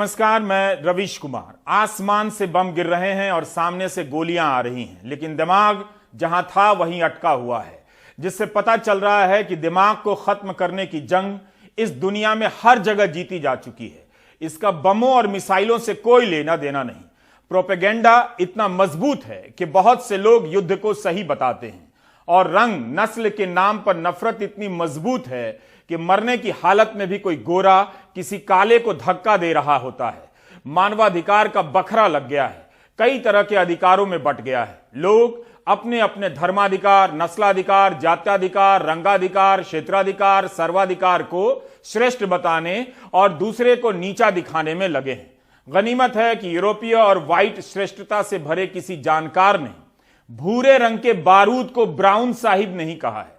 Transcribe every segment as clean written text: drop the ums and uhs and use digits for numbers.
नमस्कार, मैं रवीश कुमार। आसमान से बम गिर रहे हैं और सामने से गोलियां आ रही हैं, लेकिन दिमाग जहां था वहीं अटका हुआ है, जिससे पता चल रहा है कि दिमाग को खत्म करने की जंग इस दुनिया में हर जगह जीती जा चुकी है। इसका बमों और मिसाइलों से कोई लेना देना नहीं। प्रोपेगेंडा इतना मजबूत है कि बहुत से लोग युद्ध को सही बताते हैं, और रंग नस्ल के नाम पर नफरत इतनी मजबूत है कि मरने की हालत में भी कोई गोरा किसी काले को धक्का दे रहा होता है। मानवाधिकार का बखरा लग गया है, कई तरह के अधिकारों में बंट गया है। लोग अपने अपने धर्माधिकार, नस्लाधिकार, जात्याधिकार, रंगाधिकार, क्षेत्राधिकार, सर्वाधिकार को श्रेष्ठ बताने और दूसरे को नीचा दिखाने में लगे हैं। गनीमत है कि यूरोपीय और व्हाइट श्रेष्ठता से भरे किसी जानकार ने भूरे रंग के बारूद को ब्राउन साहिब नहीं कहा है।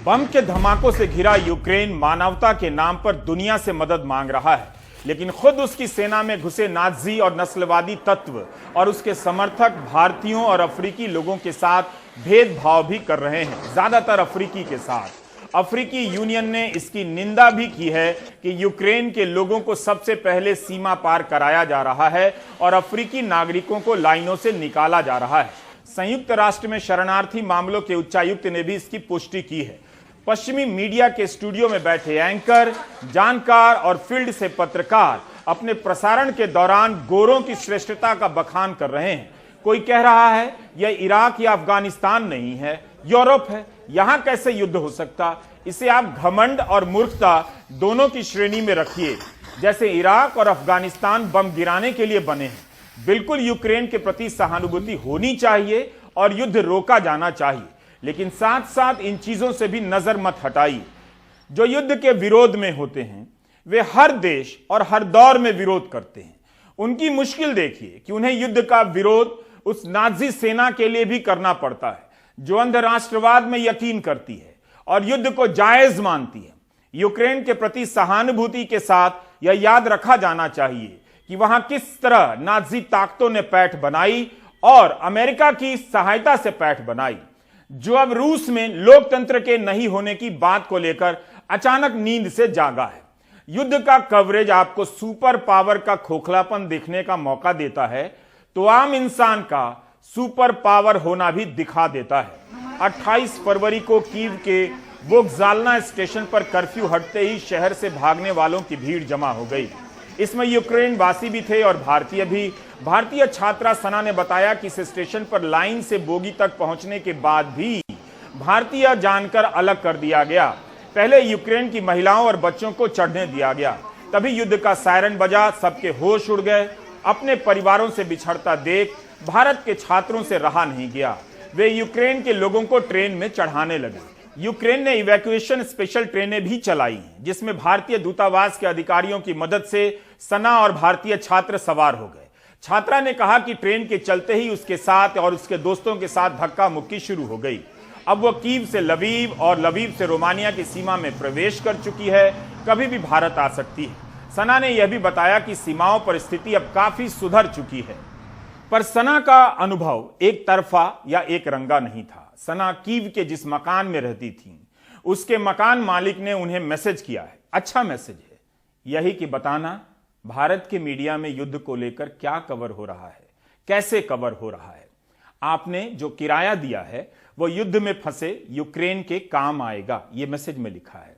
बम के धमाकों से घिरा यूक्रेन मानवता के नाम पर दुनिया से मदद मांग रहा है, लेकिन खुद उसकी सेना में घुसे नाजी और नस्लवादी तत्व और उसके समर्थक भारतीयों और अफ्रीकी लोगों के साथ भेदभाव भी कर रहे हैं, ज्यादातर अफ्रीकी के साथ। अफ्रीकी यूनियन ने इसकी निंदा भी की है कि यूक्रेन के लोगों को सबसे पहले सीमा पार कराया जा रहा है और अफ्रीकी नागरिकों को लाइनों से निकाला जा रहा है। संयुक्त राष्ट्र में शरणार्थी मामलों के उच्चायुक्त ने भी इसकी पुष्टि की है। पश्चिमी मीडिया के स्टूडियो में बैठे एंकर, जानकार और फील्ड से पत्रकार अपने प्रसारण के दौरान गोरों की श्रेष्ठता का बखान कर रहे हैं। कोई कह रहा है यह इराक या अफगानिस्तान नहीं है, यूरोप है, यहां कैसे युद्ध हो सकता। इसे आप घमंड और मूर्खता दोनों की श्रेणी में रखिए। जैसे इराक और अफगानिस्तान बम गिराने के लिए बने हैं। बिल्कुल यूक्रेन के प्रति सहानुभूति होनी चाहिए और युद्ध रोका जाना चाहिए, लेकिन साथ साथ इन चीजों से भी नजर मत हटाइए। जो युद्ध के विरोध में होते हैं वे हर देश और हर दौर में विरोध करते हैं। उनकी मुश्किल देखिए कि उन्हें युद्ध का विरोध उस नाजी सेना के लिए भी करना पड़ता है जो अंध राष्ट्रवाद में यकीन करती है और युद्ध को जायज मानती है। यूक्रेन के प्रति सहानुभूति के साथ यह याद रखा जाना चाहिए कि वहां किस तरह नाजी ताकतों ने पैठ बनाई और अमेरिका की सहायता से पैठ बनाई, जो अब रूस में लोकतंत्र के नहीं होने की बात को लेकर अचानक नींद से जागा है। युद्ध का कवरेज आपको सुपर पावर का खोखलापन देखने का मौका देता है, तो आम इंसान का सुपर पावर होना भी दिखा देता है। 28 फरवरी को कीव के वोक्जालना स्टेशन पर कर्फ्यू हटते ही शहर से भागने वालों की भीड़ जमा हो गई। इसमें यूक्रेन वासी भी थे और भारतीय भी। भारतीय छात्रा सना ने बताया कि इस स्टेशन पर लाइन से बोगी तक पहुंचने के बाद भी भारतीय जानकर अलग कर दिया गया। पहले यूक्रेन की महिलाओं और बच्चों को चढ़ने दिया गया, तभी युद्ध का सायरन बजा, सबके होश उड़ गए। अपने परिवारों से बिछड़ता देख भारत के छात्रों से रहा नहीं गया, वे यूक्रेन के लोगों को ट्रेन में चढ़ाने लगे। यूक्रेन ने इवैक्यूएशन स्पेशल ट्रेनें भी चलाई हैं, जिसमें भारतीय दूतावास के अधिकारियों की मदद से सना और भारतीय छात्र सवार हो गए। छात्रा ने कहा कि ट्रेन के चलते ही उसके साथ और उसके दोस्तों के साथ धक्का मुक्की शुरू हो गई। अब वो कीव से लवीव और लवीव से रोमानिया की सीमा में प्रवेश कर चुकी है, कभी भी भारत आ सकती है। सना ने यह भी बताया कि सीमाओं पर स्थिति अब काफी सुधर चुकी है। पर सना का अनुभव एक तरफा या एक रंगा नहीं था। सना कीव के जिस मकान में रहती थी, उसके मकान मालिक ने उन्हें मैसेज किया है। अच्छा मैसेज है, यही कि बताना भारत के मीडिया में युद्ध को लेकर क्या कवर हो रहा है, कैसे कवर हो रहा है। आपने जो किराया दिया है वो युद्ध में फंसे यूक्रेन के काम आएगा, ये मैसेज में लिखा है।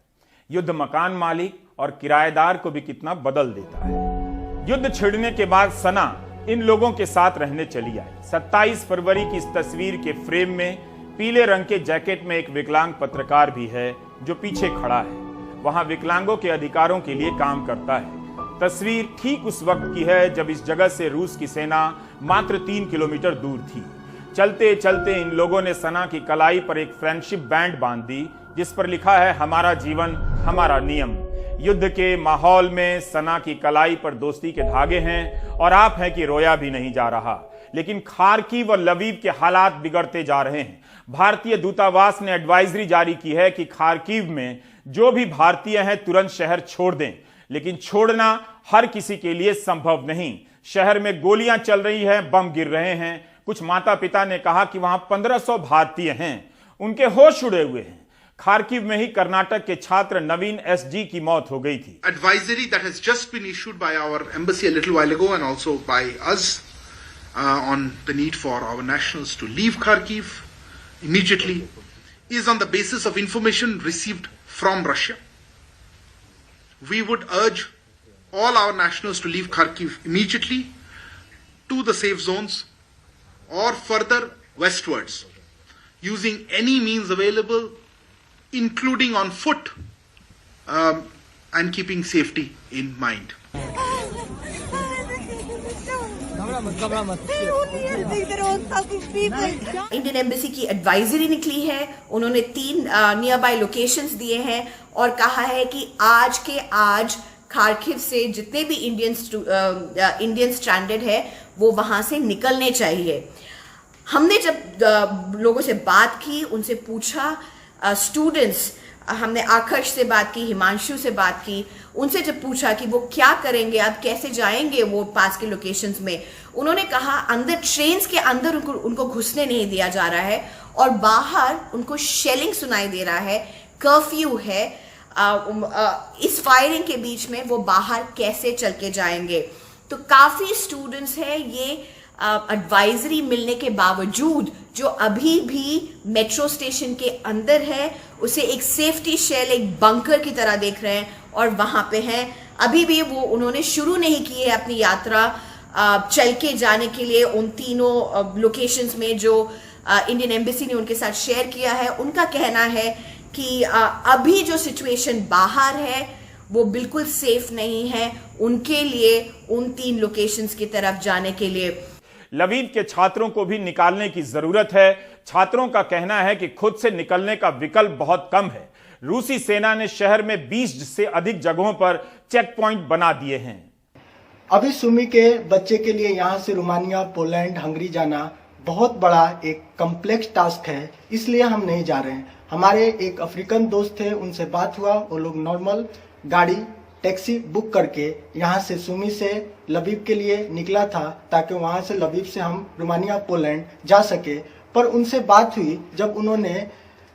युद्ध मकान मालिक और किराएदार को भी कितना बदल देता है। युद्ध छिड़ने के बाद सना इन लोगों के साथ रहने चली आई। 27 फरवरी की इस तस्वीर के फ्रेम में पीले रंग के जैकेट में एक विकलांग पत्रकार भी है जो पीछे खड़ा है। वहां विकलांगों के अधिकारों के लिए काम करता है। तस्वीर ठीक उस वक्त की है जब इस जगह से रूस की सेना मात्र 3 किलोमीटर दूर थी। चलते चलते इन लोगों ने सना की कलाई पर एक फ्रेंडशिप बैंड बांध दी, जिस पर लिखा है हमारा जीवन हमारा नियम। युद्ध के माहौल में सना की कलाई पर दोस्ती के धागे हैं और आप हैं कि रोया भी नहीं जा रहा। लेकिन खार्किव और लवीव के हालात बिगड़ते जा रहे हैं। भारतीय दूतावास ने एडवाइजरी जारी की है कि खार्किव में जो भी भारतीय हैं तुरंत शहर छोड़ दें, लेकिन छोड़ना हर किसी के लिए संभव नहीं। शहर में गोलियां चल रही हैं, बम गिर रहे हैं। कुछ माता पिता ने कहा कि वहां 1500 भारतीय हैं, उनके होश उड़े हुए हैं। खार्किव में ही कर्नाटक के छात्र नवीन एसजी की मौत हो गई थी। Advisory that has just been issued by our embassy a little while ago and also by us on the need for our nationals to leave Kharkiv immediately is on the basis of information received from Russia. We would urge all our nationals to leave Kharkiv immediately to the safe zones or further westwards using any means available, including on foot, and keeping safety in mind. Indian embassy की advisory निकली है। उन्होंने 3 near by locations दिए हैं और कहा है कि आज के आज खार्किव से जितने भी इंडियन स्ट्रैंडेड है वो वहां से निकलने चाहिए। हमने जब लोगों से बात की, उनसे पूछा, स्टूडेंट्स, हमने आकर्ष से बात की, हिमांशु से बात की, उनसे जब पूछा कि वो क्या करेंगे, अब कैसे जाएंगे वो पास के लोकेशंस में, उन्होंने कहा अंदर ट्रेन्स के अंदर उनको घुसने नहीं दिया जा रहा है और बाहर उनको शेलिंग सुनाई दे रहा है, कर्फ्यू है। इस फायरिंग के बीच में वो बाहर कैसे चल के जाएंगे? तो काफ़ी स्टूडेंट्स हैं ये एडवाइजरी मिलने के बावजूद जो अभी भी मेट्रो स्टेशन के अंदर है उसे एक सेफ्टी शेल, एक बंकर की तरह देख रहे हैं और वहां पे हैं। अभी भी वो उन्होंने शुरू नहीं की है अपनी यात्रा चल के जाने के लिए उन तीनों लोकेशंस में जो इंडियन एम्बेसी ने उनके साथ शेयर किया है। उनका कहना है कि अभी जो सिचुएशन बाहर है वो बिल्कुल सेफ नहीं है उनके लिए उन 3 लोकेशंस की तरफ जाने के लिए। लवीव के छात्रों को भी निकालने की जरूरत है। छात्रों का कहना है कि खुद से निकलने का विकल्प बहुत कम है। रूसी सेना ने शहर में 20 से अधिक जगहों पर चेक पॉइंट बना दिए हैं। अभी सुमी के बच्चे के लिए यहाँ से रोमानिया, पोलैंड, हंगरी जाना बहुत बड़ा एक कॉम्प्लेक्स टास्क है, इसलिए हम नहीं जा रहे हैं। हमारे एक अफ्रीकन दोस्त थे, उनसे बात हुआ, वो लोग नॉर्मल गाड़ी टैक्सी बुक करके यहाँ से सुमी से लवीव के लिए निकला था ताकि वहाँ से लवीव से हम रोमानिया, पोलैंड जा सके। पर उनसे बात हुई जब उन्होंने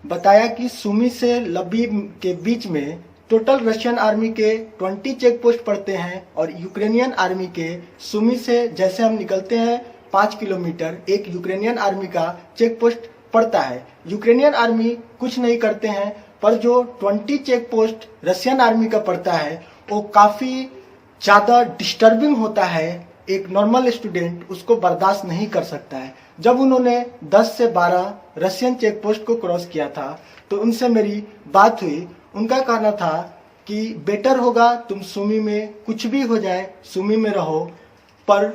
बताया कि सुमी से लवीव के बीच में टोटल रशियन आर्मी के 20 चेक पोस्ट पड़ते हैं और यूक्रेनियन आर्मी के सुमी से जैसे हम निकलते हैं 5 किलोमीटर एक यूक्रेनियन आर्मी का चेक पोस्ट पड़ता है। यूक्रेनियन आर्मी कुछ नहीं करते हैं, पर जो 20 चेक पोस्ट रशियन आर्मी का पड़ता है वो काफी ज्यादा डिस्टर्बिंग होता है। एक नॉर्मल स्टूडेंट उसको बर्दाश्त नहीं कर सकता है। जब उन्होंने 10 से 12 रशियन चेक पोस्ट को क्रॉस किया था तो उनसे मेरी बात हुई। उनका कहना था कि बेटर होगा तुम सुमी में कुछ भी हो जाए सुमी में रहो, पर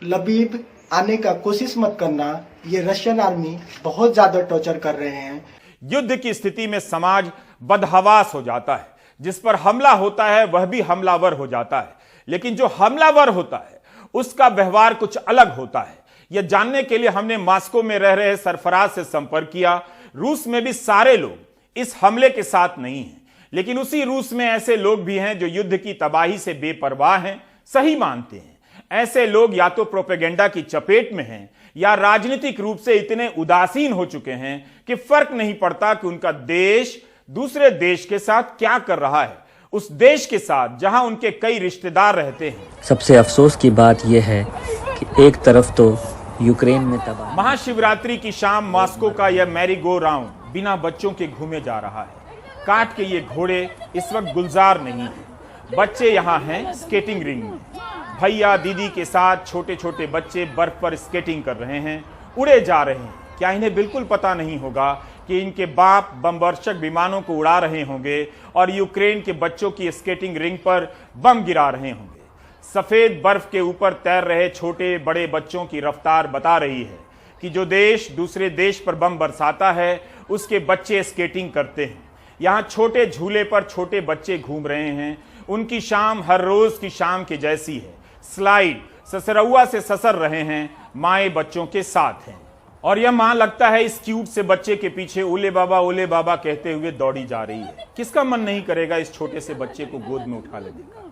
लवीव आने का कोशिश मत करना, ये रशियन आर्मी बहुत ज्यादा टॉर्चर कर रहे हैं। युद्ध की स्थिति में समाज बदहवास हो जाता है। जिस पर हमला होता है वह भी हमलावर हो जाता है, लेकिन जो हमलावर होता है उसका व्यवहार कुछ अलग होता है। यह जानने के लिए हमने मॉस्को में रह रहे सरफराज से संपर्क किया। रूस में भी सारे लोग इस हमले के साथ नहीं हैं, लेकिन उसी रूस में ऐसे लोग भी हैं जो युद्ध की तबाही से बेपरवाह हैं, सही मानते हैं। ऐसे लोग या तो प्रोपेगेंडा की चपेट में हैं या राजनीतिक रूप से इतने उदासीन हो चुके हैं कि फर्क नहीं पड़ता कि उनका देश दूसरे देश के साथ क्या कर रहा है, उस देश के साथ जहां उनके कई रिश्तेदार रहते हैं। सबसे अफसोस की बात यह है कि एक तरफ तो यूक्रेन में तबाही। महाशिवरात्रि की शाम मॉस्को का यह मैरी गो राउंड बिना बच्चों के घूमे जा रहा है। काट के ये घोड़े इस वक्त गुलजार नहीं है। बच्चे यहाँ हैं स्केटिंग रिंग में। भैया दीदी के साथ छोटे छोटे बच्चे बर्फ पर स्केटिंग कर रहे हैं, उड़े जा रहे हैं। क्या इन्हें बिल्कुल पता नहीं होगा कि इनके बाप बमवर्षक विमानों को उड़ा रहे होंगे और यूक्रेन के बच्चों की स्केटिंग रिंग पर बम गिरा रहे होंगे? सफेद बर्फ के ऊपर तैर रहे छोटे बड़े बच्चों की रफ्तार बता रही है कि जो देश दूसरे देश पर बम बरसाता है उसके बच्चे स्केटिंग करते हैं। यहाँ छोटे झूले पर छोटे बच्चे घूम रहे हैं। उनकी शाम हर रोज की शाम के जैसी है। स्लाइड ससरौआ से ससर रहे हैं, माए बच्चों के साथ हैं और यह मां लगता है इस क्यूट से बच्चे के पीछे ओले बाबा कहते हुए दौड़ी जा रही है। किसका मन नहीं करेगा इस छोटे से बच्चे को गोद में उठा लेने का?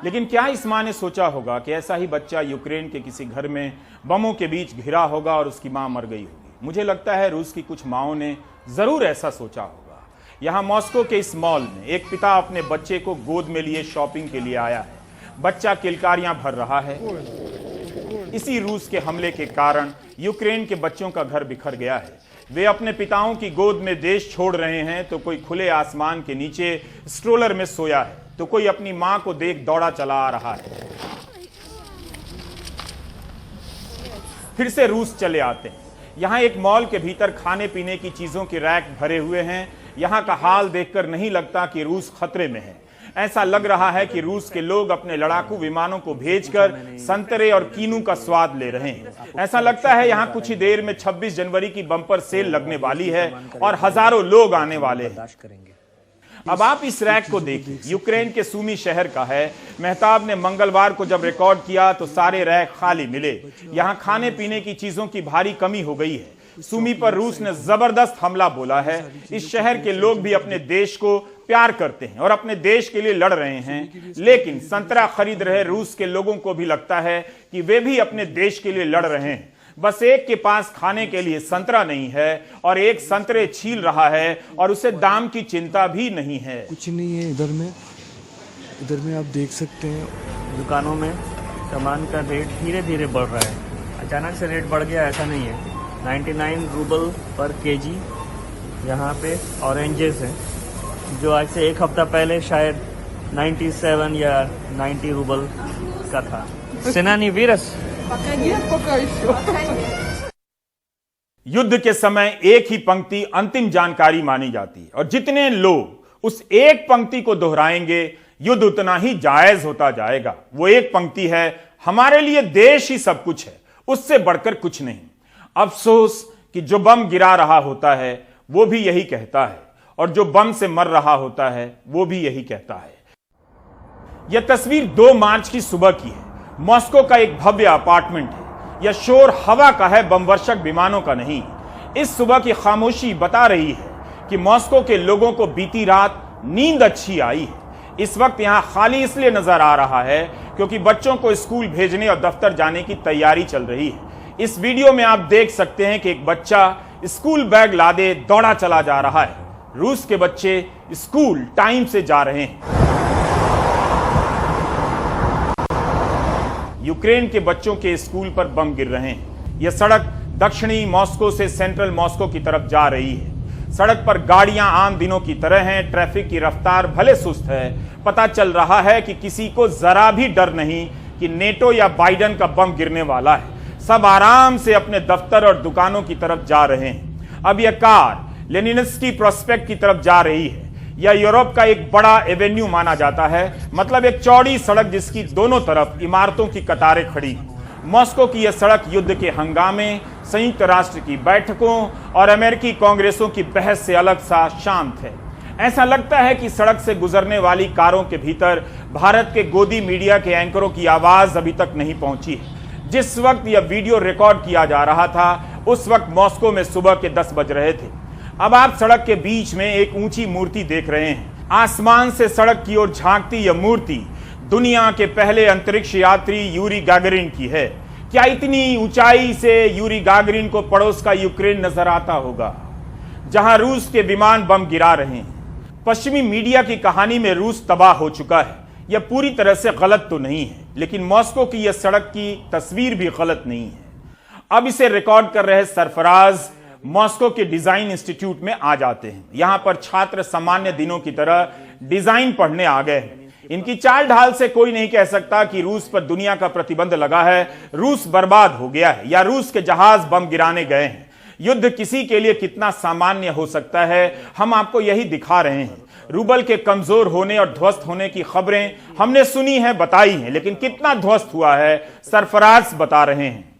लेकिन क्या इस मां ने सोचा होगा कि ऐसा ही बच्चा यूक्रेन के किसी घर में बमों के बीच घिरा होगा और उसकी मां मर गई होगी? मुझे लगता है रूस की कुछ माओं ने जरूर ऐसा सोचा होगा। यहाँ मॉस्को के इस मॉल में एक पिता अपने बच्चे को गोद में लिए शॉपिंग के लिए आया है। बच्चा किलकारियां भर रहा है। इसी रूस के हमले के कारण यूक्रेन के बच्चों का घर बिखर गया है। वे अपने पिताओं की गोद में देश छोड़ रहे हैं, तो कोई खुले आसमान के नीचे स्ट्रोलर में सोया है, तो कोई अपनी मां को देख दौड़ा चला आ रहा है। फिर से रूस चले आते हैं। यहाँ एक मॉल के भीतर खाने पीने की चीजों के रैक भरे हुए हैं। यहाँ का हाल देखकर नहीं लगता कि रूस खतरे में है। ऐसा लग रहा है कि रूस के लोग अपने लड़ाकू विमानों को भेजकर संतरे और कीनू का स्वाद ले रहे हैं। ऐसा लगता है यहाँ कुछ ही देर में 26 जनवरी की बम्पर सेल लगने वाली है और हजारों लोग आने वाले हैं। अब आप इस रैक को देखिए, यूक्रेन के सूमी शहर का है। मेहताब ने मंगलवार को जब रिकॉर्ड किया तो सारे रैक खाली मिले। यहाँ खाने पीने की चीजों की भारी कमी हो गई है। सूमी पर रूस ने जबरदस्त हमला बोला है। इस शहर के लोग भी अपने देश को प्यार करते हैं और अपने देश के लिए लड़ रहे हैं, लेकिन संतरा खरीद रहे रूस के लोगों को भी लगता है कि वे भी अपने देश के लिए लड़ रहे हैं। बस एक के पास खाने के लिए संतरा नहीं है और एक संतरे छील रहा है और उसे दाम की चिंता भी नहीं है। कुछ नहीं है इधर में आप देख सकते हैं दुकानों में सामान का रेट धीरे धीरे बढ़ रहा है। अचानक से रेट बढ़ गया ऐसा नहीं है। 99 रूबल पर केजी यहाँ पे ऑरेंजेस हैं, जो आज से एक हफ्ता पहले शायद 97 या 90 रूबल का था। सेनानी वीरस युद्ध के समय एक ही पंक्ति अंतिम जानकारी मानी जाती है और जितने लोग उस एक पंक्ति को दोहराएंगे युद्ध उतना ही जायज होता जाएगा। वो एक पंक्ति है, हमारे लिए देश ही सब कुछ है, उससे बढ़कर कुछ नहीं। अफसोस कि जो बम गिरा रहा होता है वो भी यही कहता है और जो बम से मर रहा होता है वो भी यही कहता है। यह तस्वीर 2 मार्च की सुबह की है। मॉस्को का एक भव्य अपार्टमेंट है। यह शोर हवा का है, बमवर्षक विमानों का नहीं। इस सुबह की खामोशी बता रही है कि मॉस्को के लोगों को बीती रात नींद अच्छी आई है। इस वक्त यहां खाली इसलिए नजर आ रहा है क्योंकि बच्चों को स्कूल भेजने और दफ्तर जाने की तैयारी चल रही है। इस वीडियो में आप देख सकते हैं कि एक बच्चा स्कूल बैग लादे दौड़ा चला जा रहा है। रूस के बच्चे स्कूल टाइम से जा रहे हैं। यूक्रेन के बच्चों के स्कूल पर बम गिर रहे हैं। यह सड़क दक्षिणी मॉस्को से सेंट्रल मॉस्को की तरफ जा रही है। सड़क पर गाड़ियां आम दिनों की तरह हैं। ट्रैफिक की रफ्तार भले सुस्त है। पता चल रहा है कि किसी को जरा भी डर नहीं कि नेटो या बाइडन का बम गिरने वाला है। सब आराम से अपने दफ्तर और दुकानों की तरफ जा रहे हैं। अब यह कार लेनिनस्की प्रोस्पेक्ट की तरफ जा रही है। यह यूरोप का एक बड़ा एवेन्यू माना जाता है, मतलब एक चौड़ी सड़क जिसकी दोनों तरफ इमारतों की कतारें खड़ी हैं। मॉस्को की यह सड़क युद्ध के हंगामे, संयुक्त राष्ट्र की बैठकों और अमेरिकी कांग्रेसों की बहस से अलग सा शांत है। ऐसा लगता है कि सड़क से गुजरने वाली कारों के भीतर भारत के गोदी मीडिया के एंकरों की आवाज अभी तक नहीं पहुंची है। जिस वक्त यह वीडियो रिकॉर्ड किया जा रहा था उस वक्त मॉस्को में सुबह के 10 बज रहे थे। अब आप सड़क के बीच में एक ऊंची मूर्ति देख रहे हैं। आसमान से सड़क की ओर झांकती यह मूर्ति दुनिया के पहले अंतरिक्ष यात्री यूरी गागरिन की है। क्या इतनी ऊंचाई से यूरी गागरिन को पड़ोस का यूक्रेन नजर आता होगा, जहां रूस के विमान बम गिरा रहे हैं? पश्चिमी मीडिया की कहानी में रूस तबाह हो चुका है। यह पूरी तरह से गलत तो नहीं है, लेकिन मॉस्को की यह सड़क की तस्वीर भी गलत नहीं है। अब इसे रिकॉर्ड कर रहे सरफराज मॉस्को के डिजाइन इंस्टीट्यूट में आ जाते हैं। यहां पर छात्र सामान्य दिनों की तरह डिजाइन पढ़ने आ गए हैं। इनकी चाल ढाल से कोई नहीं कह सकता कि रूस पर दुनिया का प्रतिबंध लगा है, रूस बर्बाद हो गया है या रूस के जहाज बम गिराने गए हैं। युद्ध किसी के लिए कितना सामान्य हो सकता है, हम आपको यही दिखा रहे हैं। रूबल के कमजोर होने और ध्वस्त होने की खबरें हमने सुनी हैं, बताई हैं, लेकिन कितना ध्वस्त हुआ है सरफराज बता रहे हैं।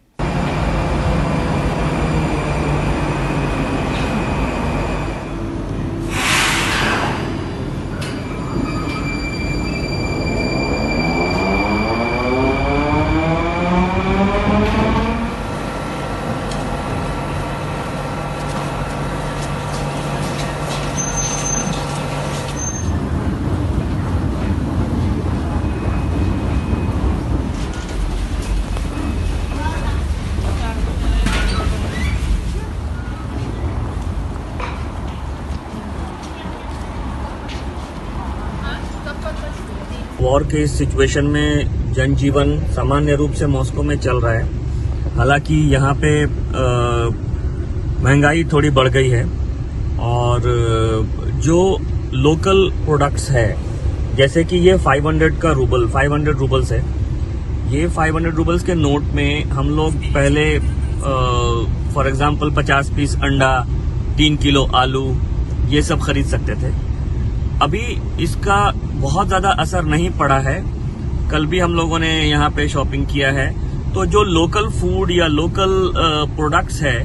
वॉर के इस सिचुएशन में जनजीवन सामान्य रूप से मॉस्को में चल रहा है। हालांकि यहाँ पे महंगाई थोड़ी बढ़ गई है और जो लोकल प्रोडक्ट्स है, जैसे कि ये 500 रूबल्स है। ये 500 रूबल्स के नोट में हम लोग पहले फॉर एग्जांपल 50 पीस अंडा, 3 किलो आलू, ये सब खरीद सकते थे। अभी इसका बहुत ज्यादा असर नहीं पड़ा है। कल भी हम लोगों ने यहाँ पे शॉपिंग किया है, तो जो लोकल फूड या लोकल प्रोडक्ट्स है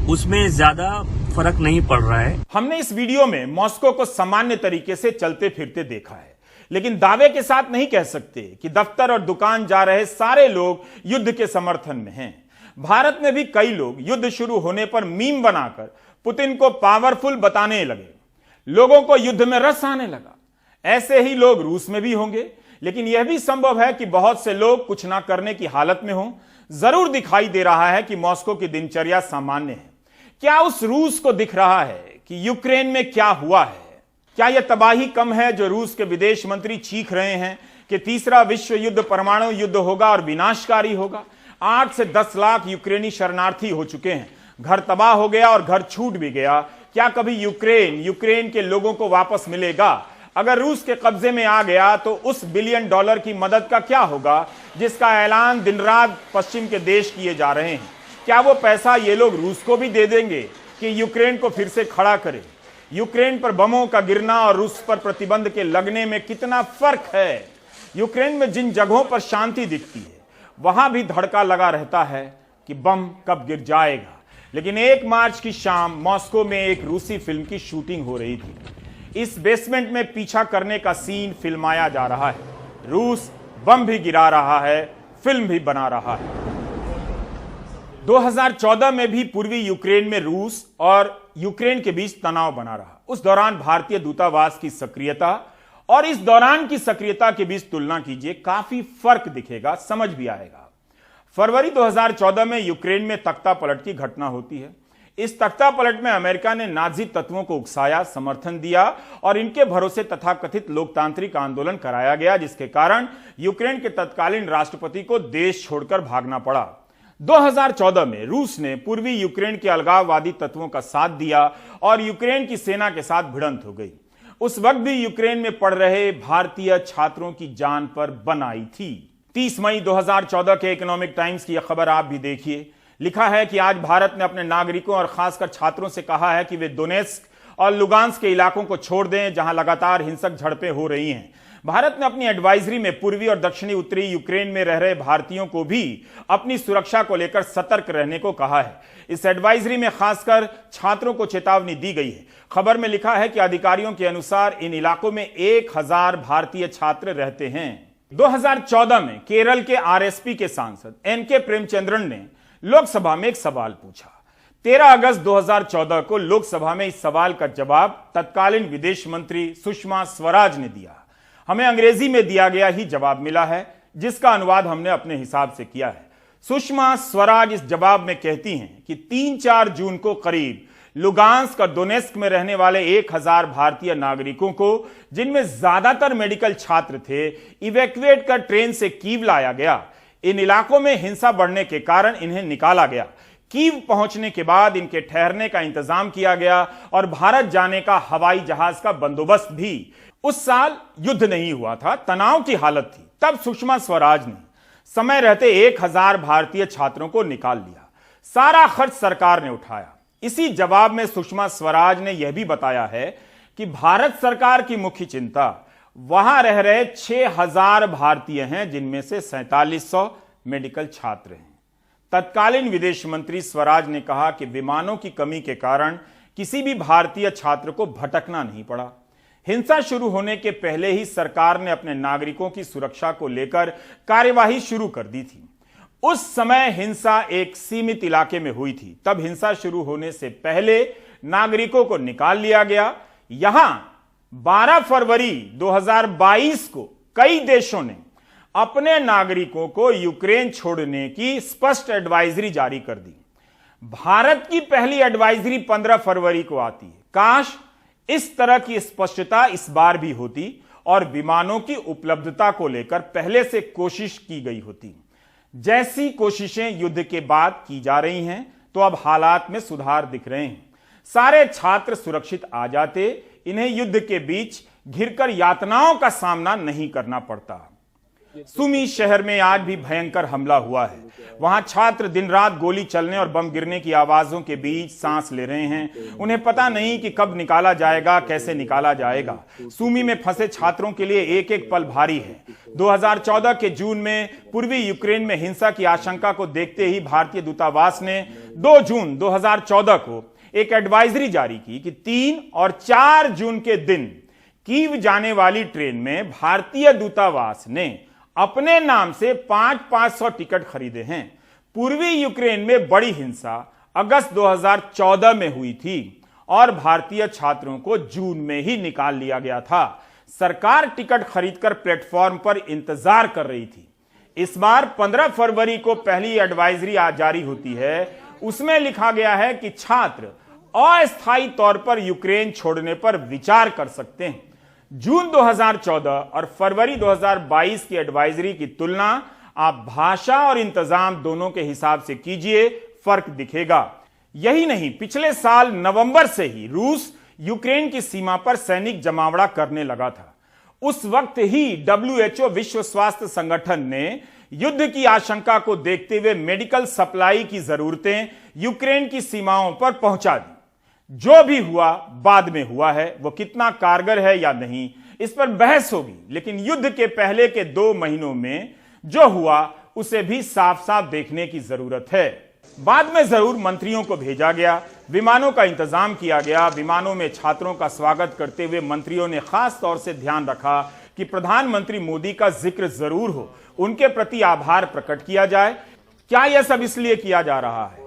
उसमें ज्यादा फर्क नहीं पड़ रहा है। हमने इस वीडियो में मॉस्को को सामान्य तरीके से चलते फिरते देखा है, लेकिन दावे के साथ नहीं कह सकते कि दफ्तर और दुकान जा रहे सारे लोग युद्ध के समर्थन में हैं। भारत में भी कई लोग युद्ध शुरू होने पर मीम बनाकर पुतिन को पावरफुल बताने लगे। लोगों को युद्ध में रस आने लगा। ऐसे ही लोग रूस में भी होंगे, लेकिन यह भी संभव है कि बहुत से लोग कुछ ना करने की हालत में हों। जरूर दिखाई दे रहा है कि मॉस्को की दिनचर्या सामान्य है। क्या उस रूस को दिख रहा है कि यूक्रेन में क्या हुआ है? क्या यह तबाही कम है जो रूस के विदेश मंत्री चीख रहे हैं कि तीसरा विश्व युद्ध परमाणु युद्ध होगा और विनाशकारी होगा? 8 से 10 लाख यूक्रेनी शरणार्थी हो चुके हैं। घर तबाह हो गया और घर छूट भी गया। क्या कभी यूक्रेन के लोगों को वापस मिलेगा? अगर रूस के कब्जे में आ गया तो उस $1 बिलियन की मदद का क्या होगा जिसका ऐलान दिन रात पश्चिम के देश किए जा रहे हैं? क्या वो पैसा ये लोग रूस को भी दे देंगे कि यूक्रेन को फिर से खड़ा करे? यूक्रेन पर बमों का गिरना और रूस पर प्रतिबंध के लगने में कितना फर्क है? यूक्रेन में जिन जगहों पर शांति दिखती है वहां भी धड़का लगा रहता है कि बम कब गिर जाएगा। लेकिन 1 मार्च की शाम मॉस्को में एक रूसी फिल्म की शूटिंग हो रही थी। इस बेसमेंट में पीछा करने का सीन फिल्माया जा रहा है। रूस बम भी गिरा रहा है, फिल्म भी बना रहा है। 2014 में भी पूर्वी यूक्रेन में रूस और यूक्रेन के बीच तनाव बना रहा। उस दौरान भारतीय दूतावास की सक्रियता और इस दौरान की सक्रियता के बीच तुलना कीजिए, काफी फर्क दिखेगा, समझ भी आएगा। फरवरी 2014 में यूक्रेन में तख्ता पलट की घटना होती है। इस तख्ता पलट में अमेरिका ने नाजी तत्वों को उकसाया, समर्थन दिया और इनके भरोसे तथाकथित लोकतांत्रिक आंदोलन कराया गया, जिसके कारण यूक्रेन के तत्कालीन राष्ट्रपति को देश छोड़कर भागना पड़ा। 2014 में रूस ने पूर्वी यूक्रेन के अलगाववादी तत्वों का साथ दिया और यूक्रेन की सेना के साथ भिड़ंत हो गई। उस वक्त भी यूक्रेन में पढ़ रहे भारतीय छात्रों की जान पर बन आई थी। 30 मई 2014 के इकोनॉमिक टाइम्स की यह खबर आप भी देखिए। लिखा है कि आज भारत ने अपने नागरिकों और खासकर छात्रों से कहा है कि वे दोनेत्स्क और लुगांस्क के इलाकों को छोड़ दें, जहां लगातार हिंसक झड़पें हो रही हैं। भारत ने अपनी एडवाइजरी में पूर्वी और दक्षिणी उत्तरी यूक्रेन में रह रहे भारतीयों को भी अपनी सुरक्षा को लेकर सतर्क रहने को कहा है। इस एडवाइजरी में खासकर छात्रों को चेतावनी दी गई है। खबर में लिखा है कि अधिकारियों के अनुसार इन इलाकों में 1000 भारतीय छात्र रहते हैं। 2014 में केरल के आरएसपी के सांसद एनके प्रेमचंद्रन ने लोकसभा में एक सवाल पूछा। 13 अगस्त 2014 को लोकसभा में इस सवाल का जवाब तत्कालीन विदेश मंत्री सुषमा स्वराज ने दिया। हमें अंग्रेजी में दिया गया ही जवाब मिला है, जिसका अनुवाद हमने अपने हिसाब से किया है। सुषमा स्वराज इस जवाब में कहती हैं कि 3-4 जून को करीब लुगांस्क और दोनेत्स्क में रहने वाले 1000 भारतीय नागरिकों को, जिनमें ज्यादातर मेडिकल छात्र थे, इवैक्यूएट कर ट्रेन से कीव लाया गया। इन इलाकों में हिंसा बढ़ने के कारण इन्हें निकाला गया। कीव पहुंचने के बाद इनके ठहरने का इंतजाम किया गया और भारत जाने का हवाई जहाज का बंदोबस्त भी। उस साल युद्ध नहीं हुआ था, तनाव की हालत थी। तब सुषमा स्वराज ने समय रहते 1000 भारतीय छात्रों को निकाल लिया। सारा खर्च सरकार ने उठाया। इसी जवाब में सुषमा स्वराज ने यह भी बताया है कि भारत सरकार की मुख्य चिंता वहां रह रहे 6000 भारतीय हैं, जिनमें से 4700 मेडिकल छात्र हैं। तत्कालीन विदेश मंत्री स्वराज ने कहा कि विमानों की कमी के कारण किसी भी भारतीय छात्र को भटकना नहीं पड़ा। हिंसा शुरू होने के पहले ही सरकार ने अपने नागरिकों की सुरक्षा को लेकर कार्यवाही शुरू कर दी थी। उस समय हिंसा एक सीमित इलाके में हुई थी। तब हिंसा शुरू होने से पहले नागरिकों को निकाल लिया गया। यहां 12 फरवरी 2022 को कई देशों ने अपने नागरिकों को यूक्रेन छोड़ने की स्पष्ट एडवाइजरी जारी कर दी। भारत की पहली एडवाइजरी 15 फरवरी को आती है। काश इस तरह की स्पष्टता इस बार भी होती और विमानों की उपलब्धता को लेकर पहले से कोशिश की गई होती। जैसी कोशिशें युद्ध के बाद की जा रही हैं, तो अब हालात में सुधार दिख रहे हैं। सारे छात्र सुरक्षित आ जाते, इन्हें युद्ध के बीच घिरकर यातनाओं का सामना नहीं करना पड़ता। सुमी शहर में आज भी भयंकर हमला हुआ है। वहां छात्र दिन रात गोली चलने और बम गिरने की आवाजों के बीच सांस ले रहे हैं। उन्हें पता नहीं कि कब निकाला जाएगा, कैसे निकाला जाएगा। सुमी में फंसे छात्रों के लिए एक एक पल भारी है। 2014 के जून में पूर्वी यूक्रेन में हिंसा की आशंका को देखते ही भारतीय दूतावास ने 2 जून 2014 को एक एडवाइजरी जारी की कि 3 और 4 जून के दिन कीव जाने वाली ट्रेन में भारतीय दूतावास ने अपने नाम से 500 टिकट खरीदे हैं। पूर्वी यूक्रेन में बड़ी हिंसा अगस्त 2014 में हुई थी और भारतीय छात्रों को जून में ही निकाल लिया गया था। सरकार टिकट खरीदकर प्लेटफॉर्म पर इंतजार कर रही थी। इस बार 15 फरवरी को पहली एडवाइजरी जारी होती है। उसमें लिखा गया है कि छात्र अस्थायी तौर पर यूक्रेन छोड़ने पर विचार कर सकते हैं। जून 2014 और फरवरी 2022 की एडवाइजरी की तुलना आप भाषा और इंतजाम दोनों के हिसाब से कीजिए, फर्क दिखेगा। यही नहीं, पिछले साल नवंबर से ही रूस यूक्रेन की सीमा पर सैनिक जमावड़ा करने लगा था। उस वक्त ही WHO विश्व स्वास्थ्य संगठन ने युद्ध की आशंका को देखते हुए मेडिकल सप्लाई की जरूरतें यूक्रेन की सीमाओं पर पहुंचा दी। जो भी हुआ बाद में हुआ है, वो कितना कारगर है या नहीं इस पर बहस होगी, लेकिन युद्ध के पहले के 2 महीनों में जो हुआ उसे भी साफ साफ देखने की जरूरत है। बाद में जरूर मंत्रियों को भेजा गया, विमानों का इंतजाम किया गया। विमानों में छात्रों का स्वागत करते हुए मंत्रियों ने खास तौर से ध्यान रखा कि प्रधानमंत्री मोदी का जिक्र जरूर हो, उनके प्रति आभार प्रकट किया जाए। क्या यह सब इसलिए किया जा रहा है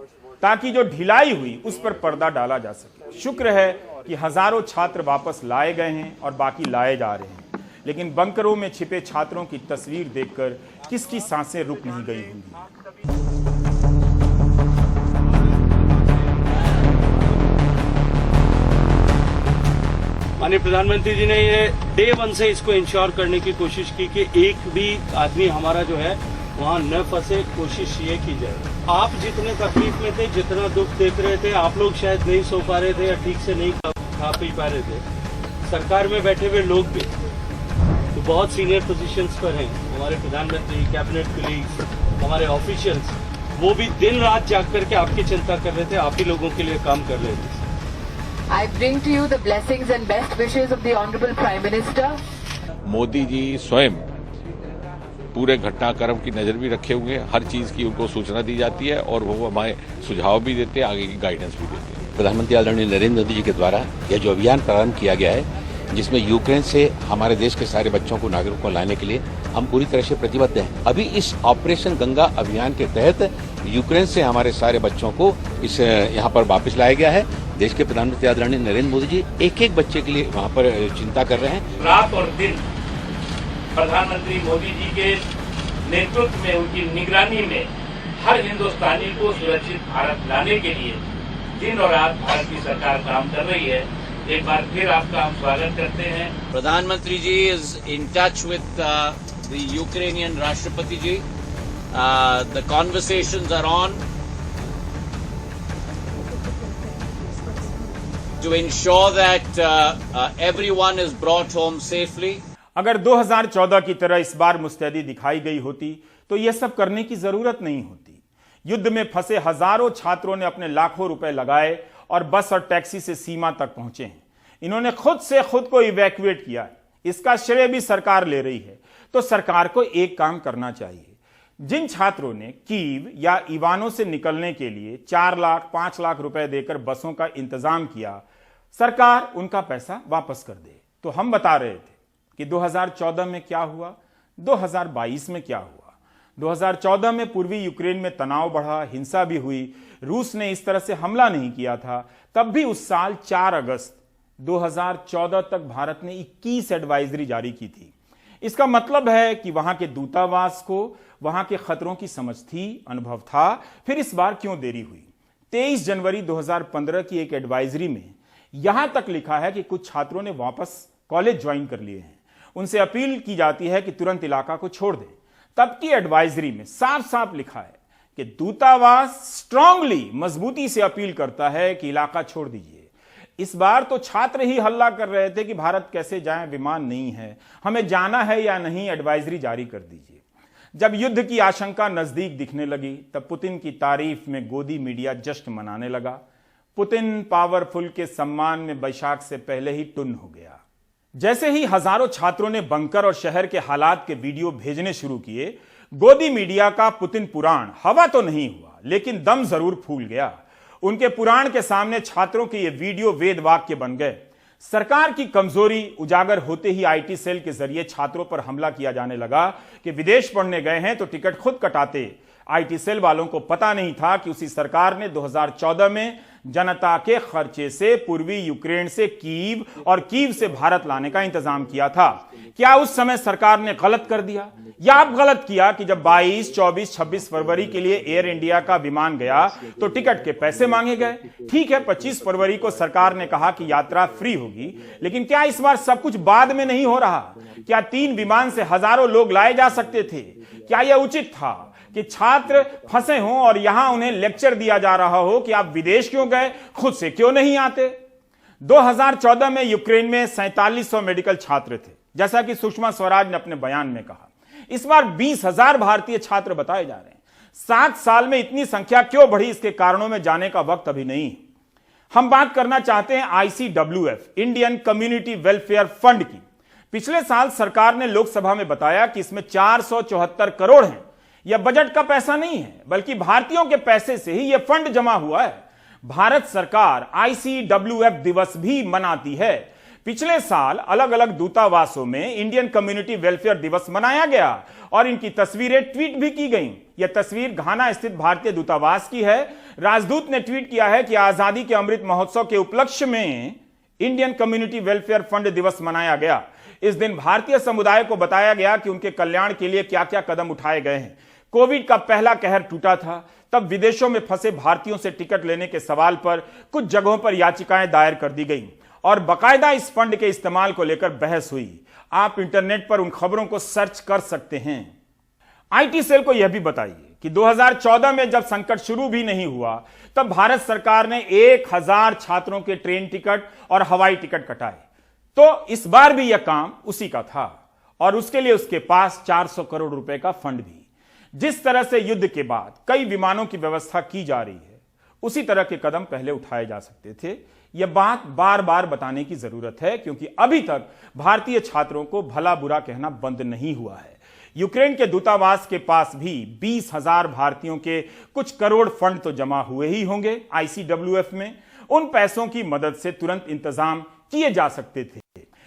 ताकि जो ढिलाई हुई उस पर पर्दा डाला जा सके। शुक्र है कि हजारों छात्र वापस लाए गए हैं और बाकी लाए जा रहे हैं, लेकिन बंकरों में छिपे छात्रों की तस्वीर देखकर किसकी सांसें रुक नहीं गई होंगी। माननीय प्रधानमंत्री जी ने ये डे 1 से इसको इंश्योर करने की कोशिश की कि एक भी आदमी हमारा जो है वहाँ न फंसे, कोशिश ये की जाए। आप जितने तकलीफ में थे, जितना दुख देख रहे थे, आप लोग शायद नहीं सो पा रहे थे या ठीक से नहीं खा पी पा रहे थे। सरकार में बैठे हुए लोग भी तो बहुत सीनियर पोजीशंस पर हैं, हमारे प्रधानमंत्री, कैबिनेट कलीग्स, हमारे ऑफिशियल्स, वो भी दिन रात जाग करके आपकी चिंता कर रहे थे, आप ही लोगों के लिए काम कर रहे थे। I bring to you the blessings and best wishes of the Honorable Prime Minister. Modi ji स्वयं पूरे घटनाक्रम की नजर भी रखे हुए हैं, हर चीज की उनको सूचना दी जाती है और वो हमारे सुझाव भी देते हैं, आगे की गाइडेंस भी देते हैं। प्रधानमंत्री आदरणीय नरेंद्र मोदी जी के द्वारा यह जो अभियान प्रारंभ किया गया है, जिसमें यूक्रेन से हमारे देश के सारे बच्चों को, नागरिकों को लाने के लिए हम पूरी तरह से प्रतिबद्ध हैं। अभी इस ऑपरेशन गंगा अभियान के तहत यूक्रेन से हमारे सारे बच्चों को इस यहाँ पर वापस लाया गया है। देश के प्रधानमंत्री आदरणीय नरेंद्र मोदी जी एक एक बच्चे के लिए वहाँ पर चिंता कर रहे हैं। रात और दिन प्रधानमंत्री मोदी जी के नेतृत्व में, उनकी निगरानी में हर हिंदुस्तानी को सुरक्षित भारत लाने के लिए दिन और रात भारत की सरकार काम कर रही है। एक बार फिर आपका हम स्वागत करते हैं। प्रधानमंत्री ji is in touch with the Ukrainian राष्ट्रपति ji. The conversations are on to ensure that everyone is brought home safely. अगर 2014 की तरह इस बार मुस्तैदी दिखाई गई होती तो यह सब करने की जरूरत नहीं होती। युद्ध में फंसे हजारों छात्रों ने अपने लाखों रुपए लगाए और बस और टैक्सी से सीमा तक पहुंचे हैं। इन्होंने खुद से खुद को इवैक्यूएट किया है। इसका श्रेय भी सरकार ले रही है। तो सरकार को एक काम करना चाहिए। जिन छात्रों ने कीव या इवानो से निकलने के लिए 4 लाख 5 लाख रुपए देकर बसों का इंतजाम किया, सरकार उनका पैसा वापस कर दे। तो हम बता रहे थे कि 2014 में क्या हुआ, 2022 में क्या हुआ। 2014 में पूर्वी यूक्रेन में तनाव बढ़ा, हिंसा भी हुई। रूस ने इस तरह से हमला नहीं किया था। तब भी उस साल 4 अगस्त 2014 तक भारत ने 21 एडवाइजरी जारी की थी। इसका मतलब है कि वहां के दूतावास को वहां के खतरों की समझ थी, अनुभव था। फिर इस बार क्यों देरी हुई? 23 जनवरी 2015 की एक एडवाइजरी में यहां तक लिखा है कि कुछ छात्रों ने वापस कॉलेज ज्वाइन कर लिए हैं। उनसे अपील की जाती है कि तुरंत इलाका को छोड़ दें। तब की एडवाइजरी में साफ साफ लिखा है कि दूतावास स्ट्रांगली मजबूती से अपील करता है कि इलाका छोड़ दीजिए। इस बार तो छात्र ही हल्ला कर रहे थे कि भारत कैसे जाएं, विमान नहीं है, हमें जाना है या नहीं, एडवाइजरी जारी कर दीजिए। जब युद्ध की आशंका नजदीक दिखने लगी तब पुतिन की तारीफ में गोदी मीडिया जश्न मनाने लगा। पुतिन पावरफुल के सम्मान में बैशाख से पहले ही टुन हो गया। जैसे ही हजारों छात्रों ने बंकर और शहर के हालात के वीडियो भेजने शुरू किए, गोदी मीडिया का पुतिन पुराण हवा तो नहीं हुआ लेकिन दम जरूर फूल गया। उनके पुराण के सामने छात्रों के ये वीडियो वेद वाक्य बन गए। सरकार की कमजोरी उजागर होते ही आईटी सेल के जरिए छात्रों पर हमला किया जाने लगा कि विदेश पढ़ने गए हैं तो टिकट खुद कटाते। आईटी सेल वालों को पता नहीं था कि उसी सरकार ने 2014 में जनता के खर्चे से पूर्वी यूक्रेन से कीव और कीव से भारत लाने का इंतजाम किया था। क्या उस समय सरकार ने गलत कर दिया या अब गलत किया कि जब 22, 24, 26 फरवरी के लिए एयर इंडिया का विमान गया तो टिकट के पैसे मांगे गए? ठीक है, 25 फरवरी को सरकार ने कहा कि यात्रा फ्री होगी, लेकिन क्या इस बार सब कुछ बाद में नहीं हो रहा? क्या 3 विमान से हजारों लोग लाए जा सकते थे? क्या यह उचित था कि छात्र फंसे हों और यहां उन्हें लेक्चर दिया जा रहा हो कि आप विदेश क्यों गए, खुद से क्यों नहीं आते? 2014 में यूक्रेन में 4700 मेडिकल छात्र थे, जैसा कि सुषमा स्वराज ने अपने बयान में कहा। इस बार 20,000 भारतीय छात्र बताए जा रहे हैं। 7 साल में इतनी संख्या क्यों बढ़ी, इसके कारणों में जाने का वक्त अभी नहीं। हम बात करना चाहते हैं ICWF, Indian community welfare fund की। पिछले साल सरकार ने लोकसभा में बताया कि इसमें 474 करोड़ हैं। यह बजट का पैसा नहीं है, बल्कि भारतीयों के पैसे से ही यह फंड जमा हुआ है। भारत सरकार ICWF दिवस भी मनाती है। पिछले साल अलग अलग दूतावासों में इंडियन कम्युनिटी वेलफेयर दिवस मनाया गया और इनकी तस्वीरें ट्वीट भी की गईं। यह तस्वीर घाना स्थित भारतीय दूतावास की है। राजदूत ने ट्वीट किया है कि आजादी के अमृत महोत्सव के उपलक्ष्य में इंडियन कम्युनिटी वेलफेयर फंड दिवस मनाया गया। इस दिन भारतीय समुदाय को बताया गया कि उनके कल्याण के लिए क्या क्या कदम उठाए गए हैं। कोविड का पहला कहर टूटा था, तब विदेशों में फंसे भारतीयों से टिकट लेने के सवाल पर कुछ जगहों पर याचिकाएं दायर कर दी गईं और बाकायदा इस फंड के इस्तेमाल को लेकर बहस हुई। आप इंटरनेट पर उन खबरों को सर्च कर सकते हैं। आईटी सेल को यह भी बताइए कि 2014 में जब संकट शुरू भी नहीं हुआ तब भारत सरकार ने 1000 छात्रों के ट्रेन टिकट और हवाई टिकट कटाए। तो इस बार भी यह काम उसी का था और उसके लिए उसके पास 400 करोड़ रुपए का फंड भी। जिस तरह से युद्ध के बाद कई विमानों की व्यवस्था की जा रही है, उसी तरह के कदम पहले उठाए जा सकते थे। यह बात बार बार बताने की जरूरत है क्योंकि अभी तक भारतीय छात्रों को भला बुरा कहना बंद नहीं हुआ है। यूक्रेन के दूतावास के पास भी 20,000 भारतीयों के कुछ करोड़ फंड तो जमा हुए ही होंगे ICWF में। उन पैसों की मदद से तुरंत इंतजाम किए जा सकते थे।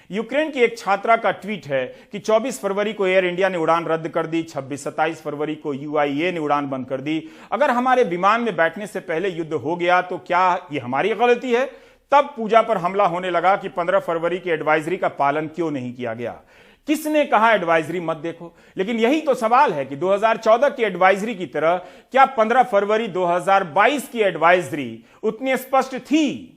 यूक्रेन की एक छात्रा का ट्वीट है कि 24 फरवरी को एयर इंडिया ने उड़ान रद्द कर दी, 26-27 फरवरी को UIA ने उड़ान बंद कर दी। अगर हमारे विमान में बैठने से पहले युद्ध हो गया तो क्या यह हमारी गलती है? तब पूजा पर हमला होने लगा कि 15 फरवरी की एडवाइजरी का पालन क्यों नहीं किया गया। किसने कहा एडवाइजरी मत देखो? लेकिन यही तो सवाल है कि 2014 की एडवाइजरी की तरह क्या 15 फरवरी 2022 की एडवाइजरी उतनी स्पष्ट थी?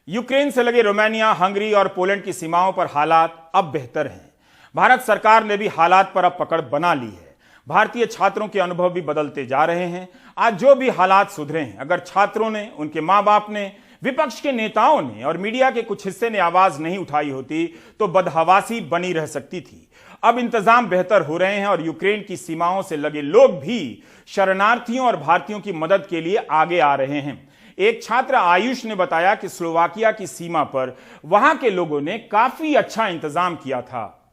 यूक्रेन से लगे रोमानिया, हंगरी और पोलैंड की सीमाओं पर हालात अब बेहतर हैं। भारत सरकार ने भी हालात पर अब पकड़ बना ली है। भारतीय छात्रों के अनुभव भी बदलते जा रहे हैं। आज जो भी हालात सुधरे हैं, अगर छात्रों ने, उनके मां बाप ने, विपक्ष के नेताओं ने और मीडिया के कुछ हिस्से ने आवाज नहीं उठाई होती तो बदहवासी बनी रह सकती थी। अब इंतजाम बेहतर हो रहे हैं और यूक्रेन की सीमाओं से लगे लोग भी शरणार्थियों और भारतीयों की मदद के लिए आगे आ रहे हैं। एक छात्र आयुष ने बताया कि स्लोवाकिया की सीमा पर वहां के लोगों ने काफी अच्छा इंतजाम किया था।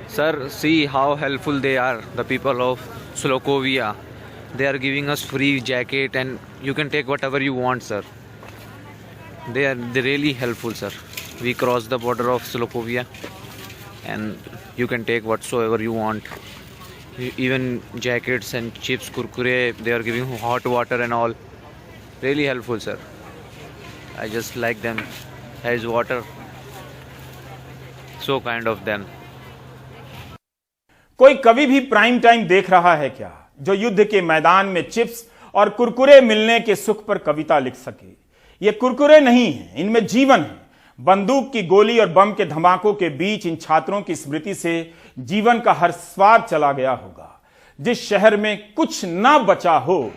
Sir, see how helpful they are, the people of Slovakia. They are giving us free jacket and you can take whatever you want sir. They are really helpful, sir. We crossed the border of Slovakia and you can take whatsoever you want. Even jackets and chips, kurkure, they are giving hot water and all. Really helpful, sir. I just like them. As water. So kind of them. कोई कभी भी prime time देख रहा है क्या जो युद्ध के मैदान में चिप्स और कुरकुरे मिलने के सुख पर कविता लिख सके? ये कुरकुरे नहीं हैं, इनमें जीवन है। बंदूक की गोली और बम के धमाकों के बीच इन छात्रों की स्मृति से जीवन का हर स्वाद चला गया होगा। जिस शहर में कुछ ना बचा हो,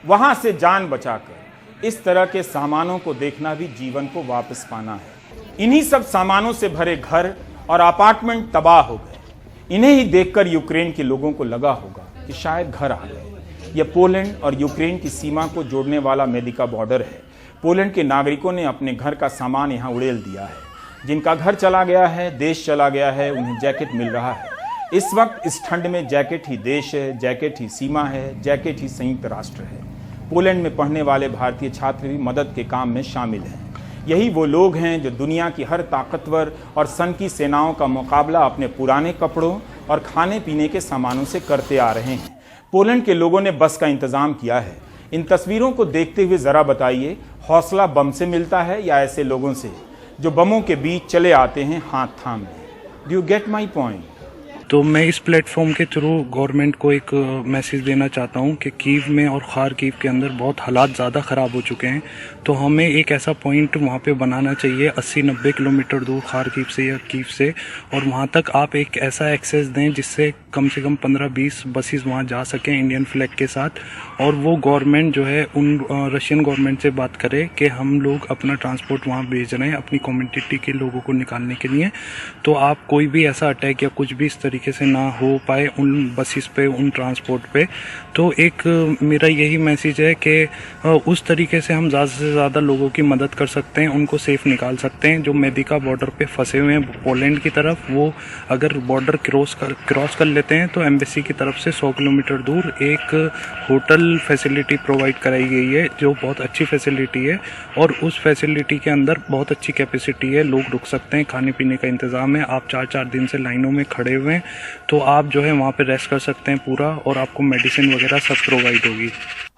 वहां से जान बचाकर इस तरह के सामानों को देखना भी जीवन को वापस पाना है। इन्हीं सब सामानों से भरे घर और अपार्टमेंट तबाह हो गए। इन्हें ही देखकर यूक्रेन के लोगों को लगा होगा कि शायद घर आ गए। यह पोलैंड और यूक्रेन की सीमा को जोड़ने वाला मेदिका बॉर्डर है। पोलैंड के नागरिकों ने अपने घर का सामान यहाँ उड़ेल दिया है। जिनका घर चला गया है, देश चला गया है, उन्हें जैकेट मिल रहा है। इस वक्त इस ठंड में जैकेट ही देश है, जैकेट ही सीमा है, जैकेट ही संयुक्त राष्ट्र है। पोलैंड में पढ़ने वाले भारतीय छात्र भी मदद के काम में शामिल हैं। यही वो लोग हैं जो दुनिया की हर ताकतवर और सनकी सेनाओं का मुकाबला अपने पुराने कपड़ों और खाने पीने के सामानों से करते आ रहे हैं। पोलैंड के लोगों ने बस का इंतजाम किया है। इन तस्वीरों को देखते हुए जरा बताइए, हौसला बम से मिलता है या ऐसे लोगों से जो बमों के बीच चले आते हैं हाथ थामे? Do you get my point? तो मैं इस प्लेटफॉर्म के थ्रू गवर्नमेंट को एक मैसेज देना चाहता हूं कि कीव में और खार्किव के अंदर बहुत हालात ज़्यादा ख़राब हो चुके हैं। तो हमें एक ऐसा पॉइंट वहां पे बनाना चाहिए 80-90 किलोमीटर दूर खार्किव से या कीव से, और वहां तक आप एक ऐसा एक्सेस दें जिससे कम से कम 15-20 बसेस वहां जा सकें इंडियन फ्लैग के साथ। और वो गवर्नमेंट जो है उन रशियन गवर्नमेंट से बात करे कि हम लोग अपना ट्रांसपोर्ट वहाँ भेज रहे हैं अपनी कम्युनिटी के लोगों को निकालने के लिए। तो आप कोई भी ऐसा अटैक या कुछ भी इस तरीके से ना हो पाए उन बसेस पे, उन ट्रांसपोर्ट पे। तो एक मेरा यही मैसेज है कि उस तरीके से हम ज़्यादा से ज़्यादा लोगों की मदद कर सकते हैं, उनको सेफ निकाल सकते हैं। जो मेदिका बॉर्डर पे फंसे हुए हैं पोलैंड की तरफ, वो अगर बॉर्डर क्रॉस कर लेते हैं तो एम्बेसी की तरफ से 100 किलोमीटर दूर एक होटल फैसिलिटी प्रोवाइड कराई गई है जो बहुत अच्छी फैसिलिटी है। और उस फैसिलिटी के अंदर बहुत अच्छी कैपेसिटी है, लोग रुक सकते हैं, खाने पीने का इंतज़ाम है। आप 4-4 दिन से लाइनों में खड़े हुए हैं तो आप जो है वहाँ पे रेस्ट कर सकते हैं पूरा, और आपको मेडिसिन वगैरह सब प्रोवाइड होगी।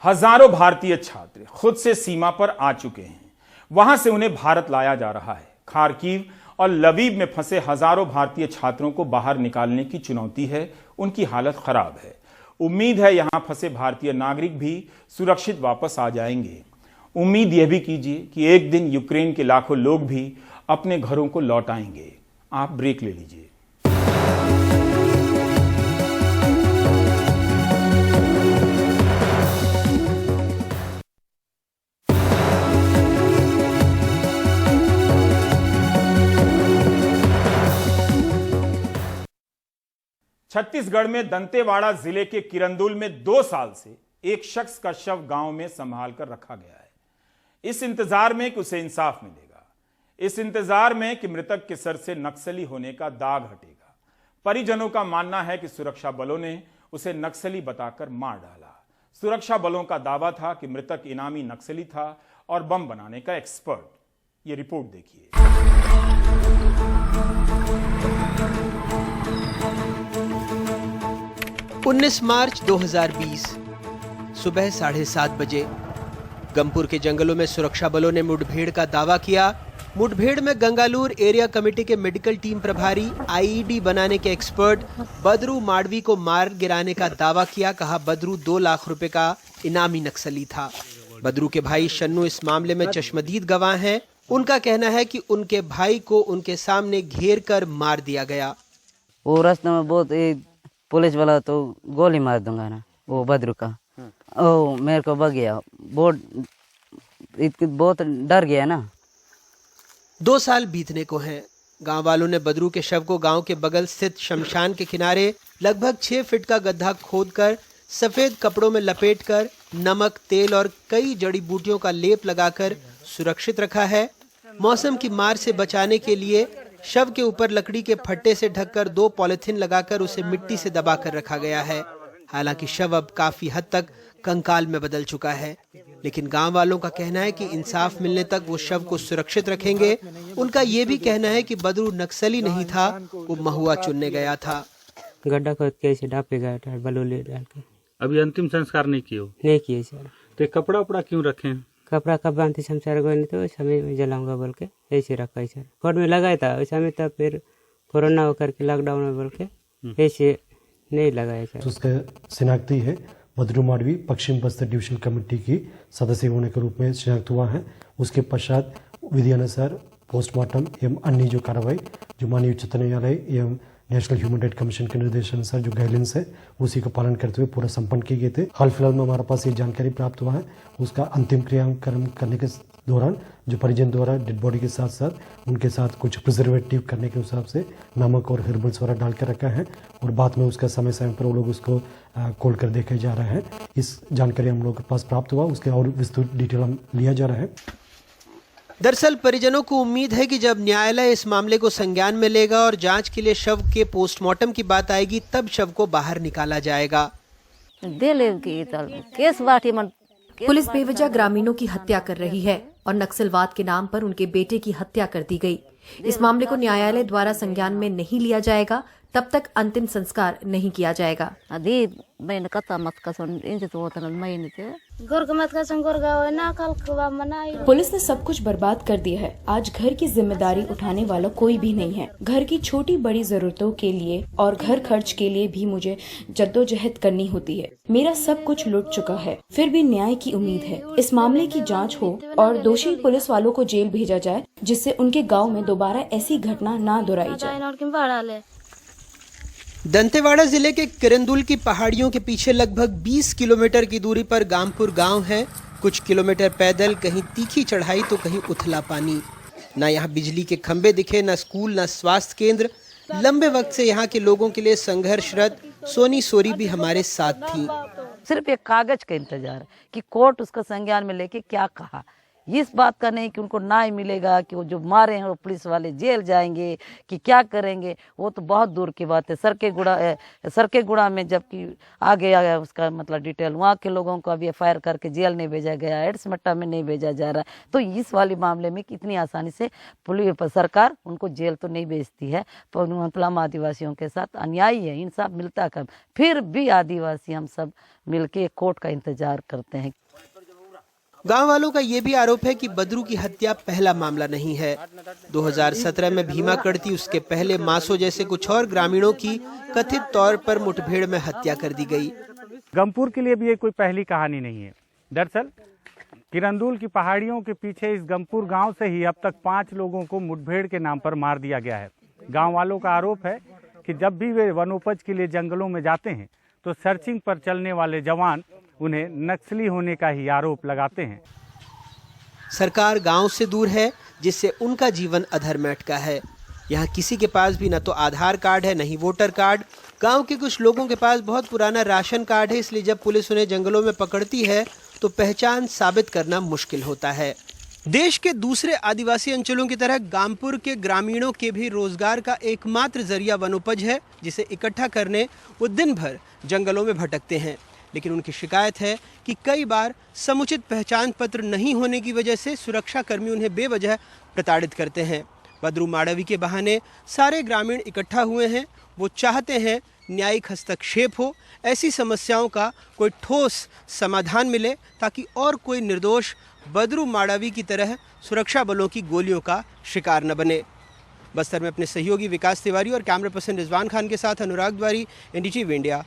हजारों भारतीय छात्र खुद से सीमा पर आ चुके हैं। वहां से उन्हें भारत लाया जा रहा है। खार्किव और लवीव में फंसे हजारों भारतीय छात्रों को बाहर निकालने की चुनौती है। उनकी हालत खराब है। उम्मीद है यहां फंसे भारतीय नागरिक भी सुरक्षित वापस आ जाएंगे। उम्मीद यह भी कीजिए कि एक दिन यूक्रेन के लाखों लोग भी अपने घरों को लौट आएंगे। आप ब्रेक ले लीजिए। छत्तीसगढ़ में दंतेवाड़ा जिले के किरंदुल में 2 साल से एक शख्स का शव गांव में संभाल कर रखा गया है। इस इंतजार में कि उसे इंसाफ मिलेगा, इस इंतजार में कि मृतक के सर से नक्सली होने का दाग हटेगा। परिजनों का मानना है कि सुरक्षा बलों ने उसे नक्सली बताकर मार डाला। सुरक्षा बलों का दावा था कि मृतक इनामी नक्सली था और बम बनाने का एक्सपर्ट। ये रिपोर्ट देखिए। 19 मार्च 2020 सुबह 7:30 बजे गमपुर के जंगलों में सुरक्षा बलों ने मुठभेड़ का दावा किया। मुठभेड़ में गंगालूर एरिया कमेटी के मेडिकल टीम प्रभारी, आईईडी बनाने के एक्सपर्ट बदरू माडवी को मार गिराने का दावा किया। कहा बदरू 2 लाख रुपए का इनामी नक्सली था। बदरू के भाई शन्नू इस मामले में चश्मदीद गवाह हैं। उनका कहना है कि उनके भाई को उनके सामने घेर कर मार दिया गया। वो रास्ते में बहुत पुलिस वाला तो गोली मार दूंगा ना, वो बदरू का। ओ मेरे को बग गया, बहुत डर गया ना। 2 साल बीतने को हैं। गांव वालों ने बदरू के शव को गांव के बगल स्थित शमशान के किनारे लगभग 6 फीट का गड्ढा खोदकर सफेद कपड़ों में लपेटकर नमक, तेल और कई जड़ी बूटियों का लेप लगाकर सुरक्षित रखा है। मौसम की मार से बचाने के लिए शव के ऊपर लकड़ी के फट्टे से ढककर 2 पॉलिथीन लगाकर उसे मिट्टी से दबाकर रखा गया है। हालांकि शव अब काफी हद तक कंकाल में बदल चुका है, लेकिन गांव वालों का कहना है कि इंसाफ मिलने तक वो शव को सुरक्षित रखेंगे। उनका ये भी कहना है कि बदरू नक्सली नहीं था, वो महुआ चुनने गया था। गड्ढा खोद के ऐसे डापे गया बलूले डाल के। अभी अंतिम संस्कार नहीं किए? नहीं किए सर। तो कपड़ा उपड़ा क्यों रखे? कपड़ा कब बांधते संसार को नहीं तो समय में जलाऊंगा बोल के ऐसे रखा है सर। कोर्ट में लगाया था उस समय, तब फिर कोरोना होकर के लॉकडाउन में बोल के ऐसे नहीं लगाया सर। तो उसका शिनाख्ती है बदरू माडवी पश्चिम बस्तर डिविजन कमेटी की सदस्य होने के रूप में शिनाख्त हुआ है। उसके पश्चात विधि अनुसार पोस्टमार्टम एवं अन्य जो कार्रवाई जो माननीय उच्चतम न्यायालय एवं नेशनल ह्यूमन राइट कमीशन के निर्देशानुसार जो गाइडलाइंस है उसी का पालन करते हुए पूरा संपन्न किए गए थे। हाल फिलहाल में हमारे पास ये जानकारी प्राप्त हुआ है, उसका अंतिम क्रियाक्रम करने के दौरान जो परिजन द्वारा डेड बॉडी के साथ साथ उनके साथ कुछ प्रिजर्वेटिव करने के हिसाब से नमक और हर्बल्स वगैरह डाल कर रखा है और बाद में उसका समय समय पर वो लोग उसको खोल कर देखे जा रहे हैं। इस जानकारी हम लोग के पास प्राप्त हुआ, उसके और विस्तृत डिटेल हम लिया जा रहा है। दरअसल परिजनों को उम्मीद है कि जब न्यायालय इस मामले को संज्ञान में लेगा और जांच के लिए शव के पोस्टमार्टम की बात आएगी तब शव को बाहर निकाला जाएगा। पुलिस बेवजह ग्रामीणों की हत्या कर रही है और नक्सलवाद के नाम पर उनके बेटे की हत्या कर दी गई। इस मामले को न्यायालय द्वारा संज्ञान में नहीं लिया जाएगा तब तक अंतिम संस्कार नहीं किया जाएगा। पुलिस ने सब कुछ बर्बाद कर दिया है। आज घर की जिम्मेदारी उठाने वाला कोई भी नहीं है। घर की छोटी बड़ी जरूरतों के लिए और घर खर्च के लिए भी मुझे जद्दोजहद करनी होती है। मेरा सब कुछ लुट चुका है, फिर भी न्याय की उम्मीद है। इस मामले की जांच हो और दोषी पुलिस वालों को जेल भेजा जाए जिससे उनके गाँव में दोबारा ऐसी घटना न दोहराई जाए। दंतेवाड़ा जिले के किरंदुल की पहाड़ियों के पीछे लगभग 20 किलोमीटर की दूरी पर गामपुर गांव है। कुछ किलोमीटर पैदल, कहीं तीखी चढ़ाई तो कहीं उथला पानी। न यहाँ बिजली के खंभे दिखे, न स्कूल, न स्वास्थ्य केंद्र। लंबे वक्त से यहाँ के लोगों के लिए संघर्षरत सोनी सोरी भी हमारे साथ थी। सिर्फ एक कागज का इंतजार है कि कोर्ट उसका संज्ञान में लेके क्या कहा। इस बात का नहीं कि उनको न्याय मिलेगा, कि वो जो मारे हैं वो पुलिस वाले जेल जाएंगे कि क्या करेंगे, वो तो बहुत दूर की बात है। सरकेगुड़ा में जबकि आ गया उसका मतलब डिटेल, वहाँ के लोगों को अभी FIR करके जेल नहीं भेजा गया, एड्समट्टा में नहीं भेजा जा रहा। तो इस वाले मामले में कितनी आसानी से पुलिस सरकार उनको जेल तो नहीं भेजती है। पर मतलब आदिवासियों के साथ अन्याय है, इंसाफ मिलता कब। फिर भी आदिवासी हम सब मिलके कोर्ट का इंतजार करते हैं। गांव वालों का ये भी आरोप है कि बद्रू की हत्या पहला मामला नहीं है। 2017 में भीमा कड़ती, उसके पहले मासो जैसे कुछ और ग्रामीणों की कथित तौर पर मुठभेड़ में हत्या कर दी गई। गमपुर के लिए भी ये कोई पहली कहानी नहीं है। दरअसल किरंदुल की पहाड़ियों के पीछे इस गमपुर गांव से ही अब तक 5 लोगों को मुठभेड़ के नाम पर मार दिया गया है। गाँव वालों का आरोप है कि जब भी वे वनोपज के लिए जंगलों में जाते हैं तो सर्चिंग पर चलने वाले जवान उन्हें नक्सली होने का ही आरोप लगाते हैं। सरकार गांव से दूर है जिससे उनका जीवन अधर में अटका है। यहाँ किसी के पास भी न तो आधार कार्ड है, न ही वोटर कार्ड। गांव के कुछ लोगों के पास बहुत पुराना राशन कार्ड है, इसलिए जब पुलिस उन्हें जंगलों में पकड़ती है तो पहचान साबित करना मुश्किल होता है। देश के दूसरे आदिवासी अंचलों की तरह गामपुर के ग्रामीणों के भी रोजगार का एकमात्र जरिया वनोपज है, जिसे इकट्ठा करने वो दिन भर जंगलों में भटकते हैं। लेकिन उनकी शिकायत है कि कई बार समुचित पहचान पत्र नहीं होने की वजह से सुरक्षा कर्मी उन्हें बेवजह प्रताड़ित करते हैं। बद्रू माड़वी के बहाने सारे ग्रामीण इकट्ठा हुए हैं। वो चाहते हैं न्यायिक हस्तक्षेप हो, ऐसी समस्याओं का कोई ठोस समाधान मिले ताकि और कोई निर्दोष बद्रू माड़वी की तरह सुरक्षा बलों की गोलियों का शिकार न बने। बस्तर में अपने सहयोगी विकास तिवारी और कैमरा पर्सन रिजवान खान के साथ अनुराग द्वारी, NDTV इंडिया।